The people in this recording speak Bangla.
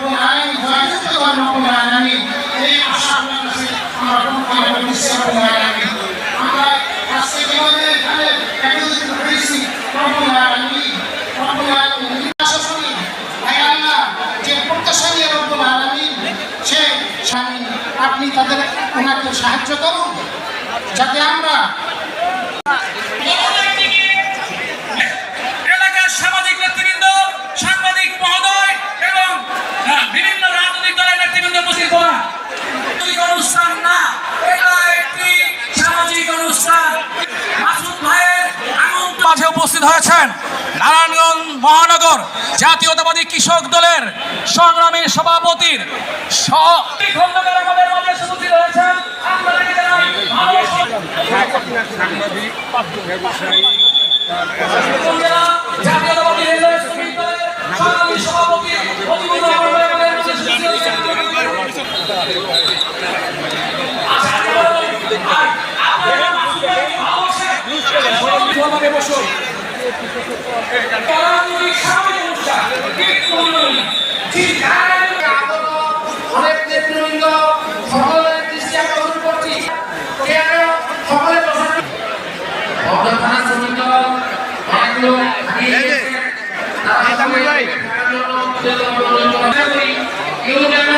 রব্বুল আলামিন হেফাজত করবেন রব্বুল আলামিন। এই আশা আপনার কাছে আমরা প্রত্যাশা করছি রব্বুল আলামিন। আমরা আজকে যেভাবে এখানে একত্রিত হয়েছি রব্বুল আলামিন, রব্বুল আলামিন প্রশাসনী আল্লাহ যে প্রত্যাশা নিয়ে রব্বুল আলামিন সে আপনি তাদের ওনাকে সাহায্য করুন যাতে আমরা এলাকার সামাজিক নেতৃবৃন্দ, সাংবাদিক মহোদয় এবং বিভিন্ন রাজনৈতিক দলের নেতৃবৃন্দ উপস্থিত হওয়া অনুষ্ঠান না, এটা একটি সামাজিক অনুষ্ঠান। মাসুদ ভাইয়ের মাঝে উপস্থিত হয়েছেন নারায়ণগঞ্জ মহানগর জাতীয়তাবাদী কৃষক দলের সংগ্রামী সভাপতির খন্দকার আমাদের মাঝে উপস্থিত হয়েছেন। আপনাদেরকে জানাই সাংবাদিক ব্যবসায়ী জাতীয়তাবাদী রেলওয়ে শ্রমিক দলের সংগ্রামী সভাপতি অতিবুদ্ধ আমাদের মাঝে উপস্থিত হয়েছেন। অনেক নেতৃবৃন্দ সকলের দৃষ্টি আকর্ষণ করছি। সকলে থানা শ্রমিক দল অনেক লোক কেউ যেন